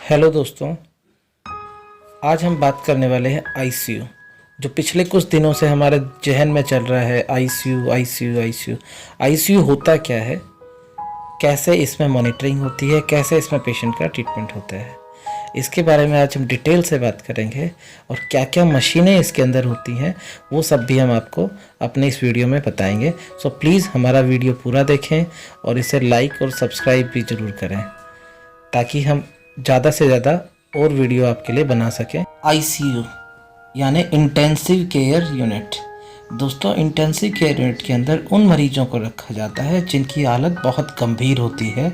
Hello दोस्तों, आज हम बात करने वाले हैं आईसीयू। जो पिछले कुछ दिनों से हमारे जहन में चल रहा है, आईसीयू आईसीयू आईसीयू। आईसीयू होता क्या है, कैसे इसमें मॉनिटरिंग होती है, कैसे इसमें पेशेंट का ट्रीटमेंट होता है, इसके बारे में आज हम डिटेल से बात करेंगे। और क्या क्या मशीनें इसके अंदर होती हैं वो सब भी हम आपको अपने इस वीडियो में बताएंगे। सो प्लीज़ हमारा वीडियो पूरा देखें और इसे लाइक और सब्सक्राइब भी ज़रूर करें ताकि हम ज़्यादा से ज़्यादा और वीडियो आपके लिए बना सकें। आईसीयू यानी इंटेंसिव केयर यूनिट। दोस्तों, इंटेंसिव केयर यूनिट के अंदर उन मरीजों को रखा जाता है जिनकी हालत बहुत गंभीर होती है,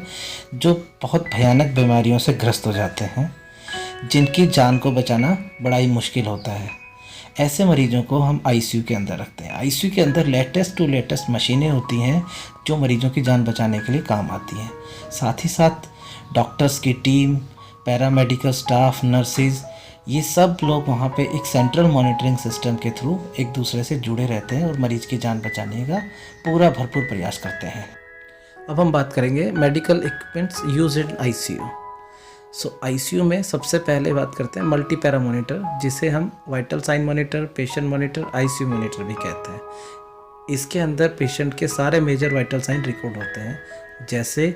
जो बहुत भयानक बीमारियों से ग्रस्त हो जाते हैं, जिनकी जान को बचाना बड़ा ही मुश्किल होता है। ऐसे मरीजों को हम आईसीयू के अंदर रखते हैं। आईसीयू के अंदर लेटेस्ट टू लेटेस्ट मशीनें होती हैं जो मरीजों की जान बचाने के लिए काम आती हैं। साथ ही साथ डॉक्टर्स की टीम, पैरामेडिकल स्टाफ, नर्सेज, ये सब लोग वहाँ पे एक सेंट्रल मॉनिटरिंग सिस्टम के थ्रू एक दूसरे से जुड़े रहते हैं और मरीज की जान बचाने का पूरा भरपूर प्रयास करते हैं। अब हम बात करेंगे medical equipments use in ICU. ICU में सबसे पहले बात करते हैं मल्टी पैरा मॉनिटर, जिसे हम vital sign monitor, patient monitor, ICU monitor भी कहते हैं। इसके अंदर पेशेंट के सारे मेजर वाइटल साइन रिकॉर्ड होते हैं, जैसे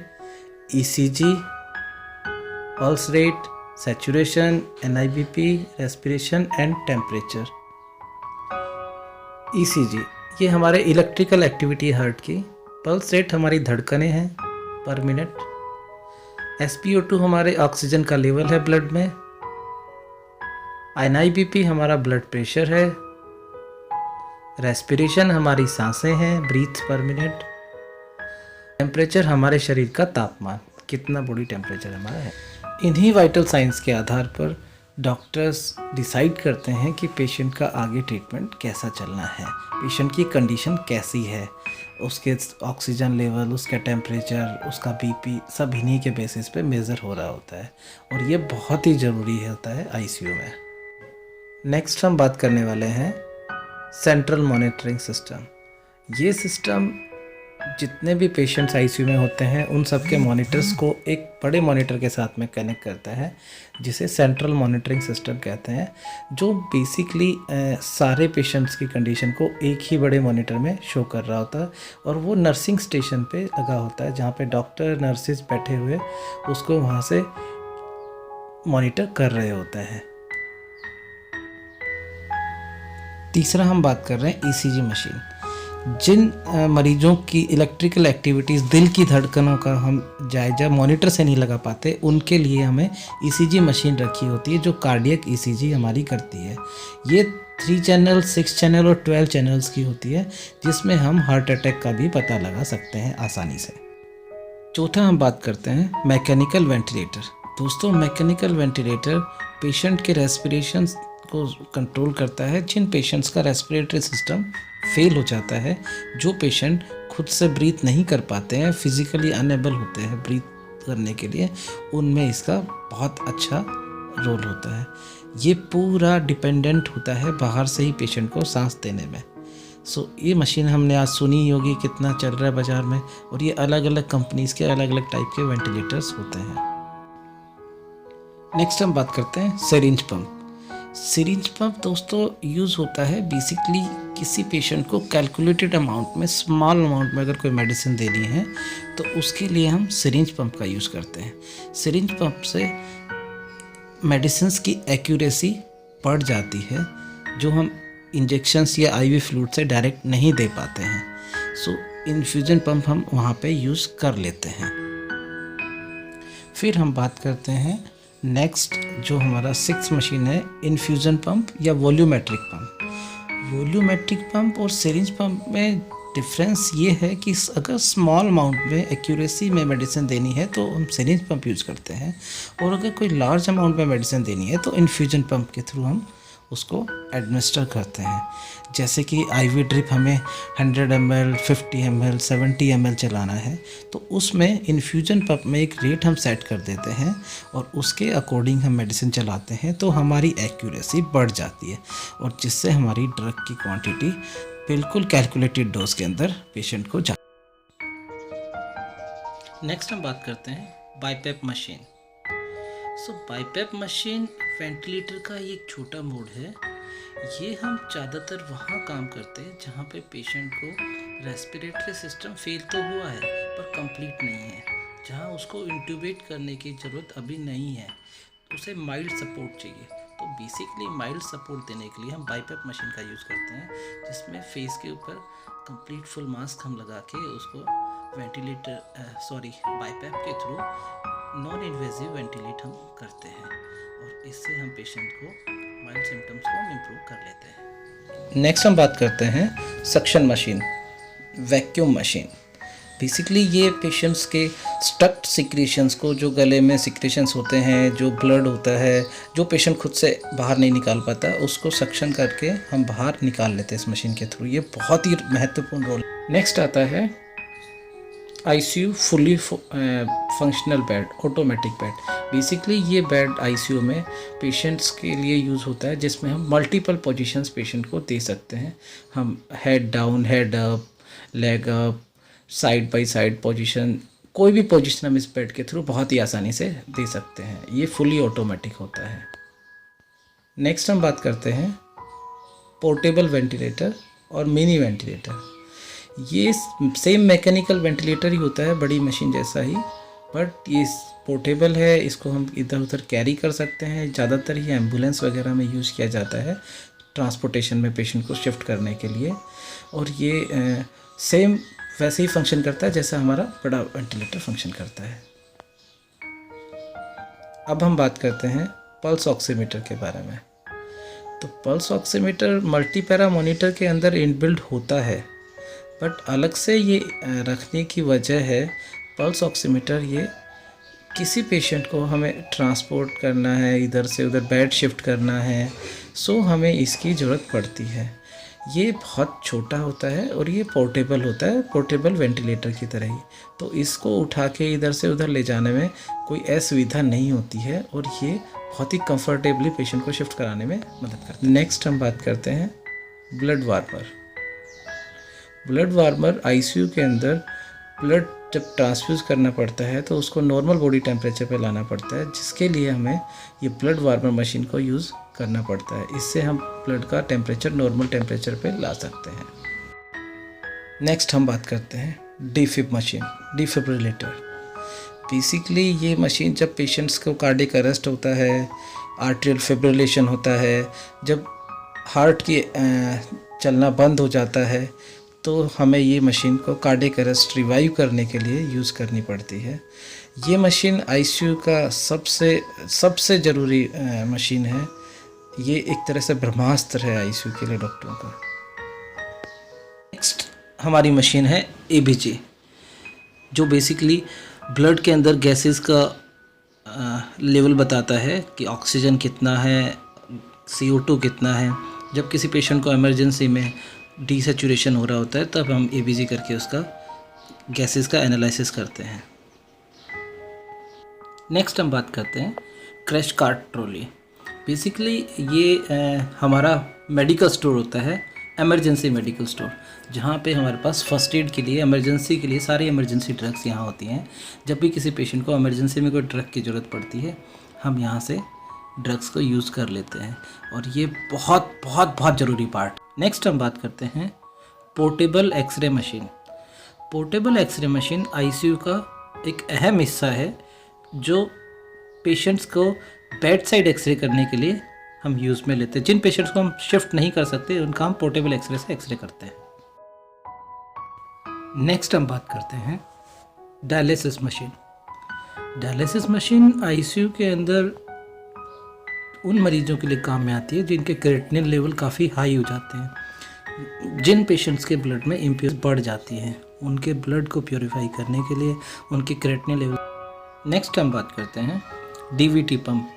ECG, pulse rate, saturation, NIBP, respiration and temperature. ECG ये हमारे इलेक्ट्रिकल एक्टिविटी हार्ट की। पल्स रेट हमारी धड़कनें हैं पर मिनट। SpO2 हमारे ऑक्सीजन का लेवल है ब्लड में। एनआईबीपी हमारा ब्लड प्रेशर है। रेस्पिरेशन हमारी सांसें हैं, ब्रीथ पर मिनट। टेम्परेचर हमारे शरीर का तापमान, कितना बॉडी टेम्परेचर हमारा है। इन्हीं वाइटल साइंस के आधार पर डॉक्टर्स डिसाइड करते हैं कि पेशेंट का आगे ट्रीटमेंट कैसा चलना है, पेशेंट की कंडीशन कैसी है, उसके ऑक्सीजन लेवल, उसका टेम्परेचर, उसका बीपी, सब इन्हीं के बेसिस पे मेज़र हो रहा होता है। और ये बहुत ही ज़रूरी होता है आईसीयू में। नेक्स्ट हम बात करने वाले हैं सेंट्रल मॉनिटरिंग सिस्टम। ये सिस्टम जितने भी पेशेंट्स आईसीयू में होते हैं उन सब के मॉनिटर्स को एक बड़े मॉनिटर के साथ में कनेक्ट करता है, जिसे सेंट्रल मॉनिटरिंग सिस्टम कहते हैं, जो बेसिकली सारे पेशेंट्स की कंडीशन को एक ही बड़े मॉनिटर में शो कर रहा होता है। और वो नर्सिंग स्टेशन पे लगा होता है, जहाँ पे डॉक्टर नर्सिस बैठे हुए उसको वहाँ से मॉनिटर कर रहे होते हैं। तीसरा हम बात कर रहे हैं ईसीजी मशीन। जिन मरीजों की इलेक्ट्रिकल एक्टिविटीज़, दिल की धड़कनों का हम जायजा मॉनिटर से नहीं लगा पाते, उनके लिए हमें ईसीजी मशीन रखी होती है, जो कार्डियक ईसीजी हमारी करती है। ये 3 चैनल, 6 चैनल और 12 चैनल्स की होती है, जिसमें हम हार्ट अटैक का भी पता लगा सकते हैं आसानी से। चौथा हम बात करते हैं मैकेनिकल वेंटिलेटर। दोस्तों, मैकेनिकल वेंटिलेटर पेशेंट के रेस्पिरेशन को कंट्रोल करता है। जिन पेशेंट्स का रेस्पिरेटरी सिस्टम फेल हो जाता है, जो पेशेंट खुद से ब्रीथ नहीं कर पाते हैं, फिजिकली अनएबल होते हैं ब्रीथ करने के लिए, उनमें इसका बहुत अच्छा रोल होता है। ये पूरा डिपेंडेंट होता है बाहर से ही पेशेंट को सांस देने में। ये मशीन हमने आज सुनी होगी कितना चल रहा है बाज़ार में, और ये अलग अलग कंपनीज़ के अलग अलग टाइप के वेंटिलेटर्स होते हैं। नेक्स्ट हम बात करते हैं सिरिंज पंप। सिरिंज पंप दोस्तों यूज़ होता है बेसिकली किसी पेशेंट को कैलकुलेटेड अमाउंट में, स्मॉल अमाउंट में अगर कोई मेडिसिन देनी है तो उसके लिए हम सिरिंज पंप का यूज़ करते हैं। सिरिंज पंप से मेडिसिन्स की एक्यूरेसी बढ़ जाती है, जो हम इंजेक्शंस या आईवी फ्लूइड से डायरेक्ट नहीं दे पाते हैं। इन्फ्यूजन पंप हम वहाँ पे यूज़ कर लेते हैं। फिर हम बात करते हैं नेक्स्ट, जो हमारा 6th मशीन है, इन्फ्यूज़न पंप या वॉल्यूमेट्रिक पंप। वॉल्यूमेट्रिक पंप और सिरिंज पंप में डिफरेंस ये है कि अगर स्मॉल अमाउंट में एक्यूरेसी में मेडिसिन देनी है तो हम सिरिंज पंप यूज़ करते हैं, और अगर कोई लार्ज अमाउंट में मेडिसिन देनी है तो इन्फ्यूजन पंप के थ्रू हम उसको एडमिनिस्टर करते हैं। जैसे कि आईवी ड्रिप हमें 100 ml, 50 ml, 70 ml चलाना है, तो उसमें इन्फ्यूजन पंप में एक रेट हम सेट कर देते हैं और उसके अकॉर्डिंग हम मेडिसिन चलाते हैं, तो हमारी एक्यूरेसी बढ़ जाती है और जिससे हमारी ड्रग की क्वांटिटी बिल्कुल कैलकुलेटेड डोज के अंदर पेशेंट को जा। नेक्स्ट हम बात करते हैं बाईपेप मशीन। सो बाईपैप मशीन वेंटिलेटर का एक छोटा मोड है। ये हम ज़्यादातर वहाँ काम करते हैं जहाँ पे पेशेंट को रेस्पिरेटरी सिस्टम फेल तो हुआ है पर कंप्लीट नहीं है, जहाँ उसको इंट्यूबेट करने की ज़रूरत अभी नहीं है, उसे माइल्ड सपोर्ट चाहिए। तो बेसिकली माइल्ड सपोर्ट देने के लिए हम बाईपैप मशीन का यूज़ करते हैं, जिसमें फेस के ऊपर कंप्लीट फुल मास्क हम लगा के उसको बाईपैप के थ्रू नॉन इन्वेजिव वेंटिलेट हम करते हैं और इससे हम पेशेंट को माइल्ड सिम्टम्स को इम्प्रूव कर लेते हैं। नेक्स्ट हम बात करते हैं suction machine, vacuum machine. Basically ये पेशेंट्स के स्टक्ड सिक्रेशंस को, जो गले में सिक्रेशंस होते हैं, जो ब्लड होता है, जो पेशेंट खुद से बाहर नहीं निकाल पाता, उसको सक्शन करके हम बाहर निकाल लेते हैं इस मशीन के थ्रू। ये बहुत ही महत्वपूर्ण रोल। नेक्स्ट आता है ICU fully functional bed, automatic bed. Basically ये बेड आईसीयू में पेशेंट्स के लिए यूज़ होता है, जिसमें हम मल्टीपल पोजीशंस पेशेंट को दे सकते हैं। हम head down, head up, leg up, side by side position, कोई भी पोजीशन हम इस बेड के थ्रू बहुत ही आसानी से दे सकते हैं। ये फुली ऑटोमेटिक होता है। नेक्स्ट हम बात करते हैं पोर्टेबल वेंटिलेटर और मिनी वेंटिलेटर। ये सेम मैकेनिकल वेंटिलेटर ही होता है, बड़ी मशीन जैसा ही, बट ये पोर्टेबल है। इसको हम इधर उधर कैरी कर सकते हैं। ज़्यादातर ये एम्बुलेंस वगैरह में यूज़ किया जाता है, ट्रांसपोर्टेशन में पेशेंट को शिफ्ट करने के लिए। और ये सेम वैसे ही फंक्शन करता है जैसा हमारा बड़ा वेंटिलेटर फंक्शन करता है। अब हम बात करते हैं पल्स ऑक्सीमीटर के बारे में। तो पल्स ऑक्सीमीटर मल्टीपैरा मॉनिटर के अंदर इनबिल्ट होता है, बट अलग से ये रखने की वजह है, पल्स ऑक्सीमीटर ये किसी पेशेंट को हमें ट्रांसपोर्ट करना है, इधर से उधर बेड शिफ्ट करना है, सो हमें इसकी ज़रूरत पड़ती है। ये बहुत छोटा होता है और ये पोर्टेबल होता है, पोर्टेबल वेंटिलेटर की तरह ही। तो इसको उठा के इधर से उधर ले जाने में कोई असुविधा नहीं होती है और ये बहुत ही कंफर्टेबली पेशेंट को शिफ्ट कराने में मदद करता है। नेक्स्ट हम बात करते हैं blood warmer. Blood warmer ICU के अंदर ब्लड जब ट्रांसफ्यूज़ करना पड़ता है तो उसको नॉर्मल बॉडी टेम्परेचर पे लाना पड़ता है, जिसके लिए हमें ये ब्लड वार्मर मशीन को यूज़ करना पड़ता है। इससे हम ब्लड का टेम्परेचर नॉर्मल टेम्परेचर पे ला सकते हैं। नेक्स्ट हम बात करते हैं डीफिब मशीन, डिफिब्रिलेटर। बेसिकली ये मशीन जब पेशेंट्स को कार्डियक अरेस्ट होता है, आर्टेरियल फिब्रिलेशन होता है, जब हार्ट की चलना बंद हो जाता है, तो हमें ये मशीन को कार्डियक अरेस्ट रिवाइव करने के लिए यूज़ करनी पड़ती है। ये मशीन आईसीयू का सबसे ज़रूरी मशीन है। ये एक तरह से ब्रह्मास्त्र है आईसीयू के लिए डॉक्टरों का। नेक्स्ट हमारी मशीन है एबीजी, जो बेसिकली ब्लड के अंदर गैसेस का लेवल बताता है कि ऑक्सीजन कितना है, CO2 कितना है। जब किसी पेशेंट को इमरजेंसी में डिसैचुरेशन हो रहा होता है, तब हम एबीजी करके उसका गैसेस का एनालिसिस करते हैं। नेक्स्ट हम बात करते हैं क्रैश कार्ट ट्रॉली। बेसिकली ये हमारा मेडिकल स्टोर होता है, इमरजेंसी मेडिकल स्टोर, जहाँ पे हमारे पास फर्स्ट एड के लिए, इमरजेंसी के लिए सारी इमरजेंसी ड्रग्स यहाँ होती हैं। जब भी किसी पेशेंट को इमरजेंसी में कोई ड्रग की ज़रूरत पड़ती है, हम यहाँ से ड्रग्स को यूज़ कर लेते हैं और ये बहुत बहुत बहुत ज़रूरी पार्ट। नेक्स्ट हम बात करते हैं portable X ray machine. Portable X ray machine ICU का एक अहम हिस्सा है, जो पेशेंट्स को बेड साइड एक्सरे करने के लिए हम यूज़ में लेते हैं। जिन पेशेंट्स को हम शिफ्ट नहीं कर सकते, उनका हम पोर्टेबल एक्सरे से एक्सरे करते हैं। नेक्स्ट हम बात करते हैं dialysis machine. Dialysis machine ICU के अंदर उन मरीजों के लिए काम में आती है जिनके क्रिएटिनिन लेवल काफ़ी हाई हो जाते हैं। जिन पेशेंट्स के ब्लड में इम्प्योरिटी बढ़ जाती है, उनके ब्लड को प्योरीफाई करने के लिए उनके क्रिएटिनिन लेवल। नेक्स्ट हम बात करते हैं डीवीटी पंप,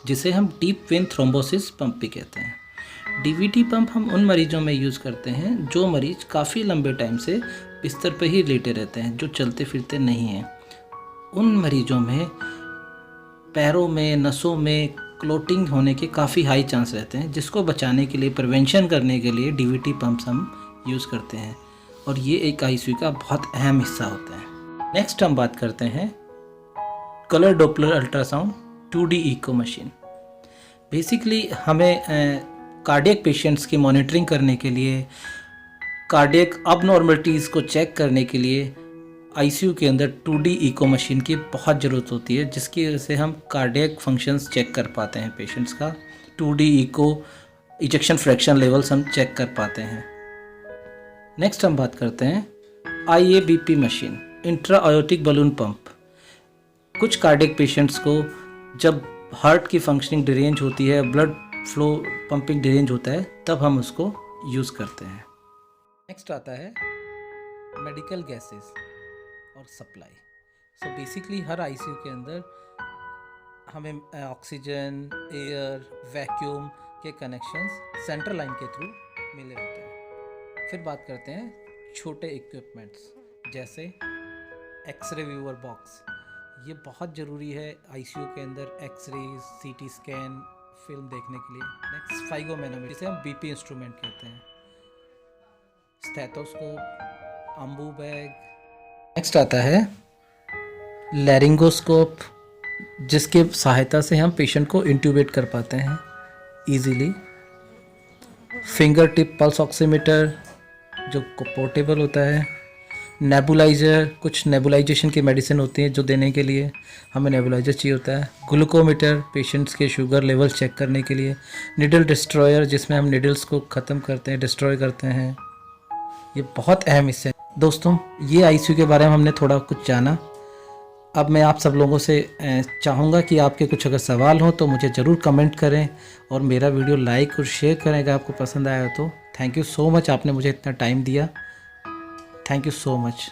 जिसे हम डीप वेन थ्रोम्बोसिस पंप भी कहते हैं। डीवीटी पंप हम उन मरीजों में यूज़ करते हैं जो मरीज काफ़ी लंबे टाइम से बिस्तर पर ही लेटे रहते हैं, जो चलते फिरते नहीं हैं। उन मरीजों में पैरों में, नसों में क्लोटिंग होने के काफ़ी हाई चांस रहते हैं, जिसको बचाने के लिए, प्रिवेंशन करने के लिए डीवीटी पंप्स हम यूज़ करते हैं और ये एक आईसीयू का बहुत अहम हिस्सा होता है। नेक्स्ट हम बात करते हैं colour Doppler ultrasound 2D echo machine. Basically हमें कार्डियक पेशेंट्स की मॉनिटरिंग करने के लिए, कार्डियक अबनॉर्मलिटीज़ को चेक करने के लिए आईसीयू के अंदर 2D इको मशीन की बहुत ज़रूरत होती है, जिसकी वजह से हम कार्डियक फंक्शंस चेक कर पाते हैं पेशेंट्स का। 2D echo ejection fraction levels हम चेक कर पाते हैं। नेक्स्ट हम बात करते हैं IABP machine, intra aortic balloon pump. कुछ कार्डियक पेशेंट्स को जब हार्ट की फंक्शनिंग डिरेंज होती है, ब्लड फ्लो पंपिंग डिरेंज होता है, तब हम उसको यूज़ करते हैं। नेक्स्ट आता है मेडिकल गैसेस और सप्लाई। सो बेसिकली हर आईसीयू के अंदर हमें ऑक्सीजन, एयर, वैक्यूम के कनेक्शंस सेंट्रल लाइन के थ्रू मिले होते हैं। फिर बात करते हैं छोटे इक्विपमेंट्स जैसे एक्सरे व्यूअर बॉक्स। ये बहुत ज़रूरी है आईसीयू के अंदर एक्सरे, सीटी स्कैन, फिल्म देखने के लिए। नेक्स्ट फाइगोमेनोमीटर, जिसे हम बीपी इंस्ट्रूमेंट कहते हैं। Stethoscope, Ambu bag. नेक्स्ट आता है लैरिंगोस्कोप, जिसके सहायता से हम पेशेंट को इंट्यूबेट कर पाते हैं easily. Finger tip pulse oximeter, जो पोर्टेबल होता है। नेबुलाइज़र, कुछ नेबुलाइजेशन की मेडिसिन होती है जो देने के लिए हमें नेबुलाइज़र चाहिए होता है। ग्लूकोमीटर, पेशेंट्स के शुगर लेवल चेक करने के लिए। निडल डिस्ट्रॉयर, जिसमें हम निडल्स को ख़त्म करते हैं, डिस्ट्रॉय करते हैं। ये बहुत अहम हिस्से हैं। दोस्तों, ये आईसीयू के बारे में हमने थोड़ा कुछ जाना। अब मैं आप सब लोगों से चाहूँगा कि आपके कुछ अगर सवाल हो तो मुझे ज़रूर कमेंट करें, और मेरा वीडियो लाइक और शेयर करें अगर आपको पसंद आया तो। थैंक यू सो मच, आपने मुझे इतना टाइम दिया। Thank you so much.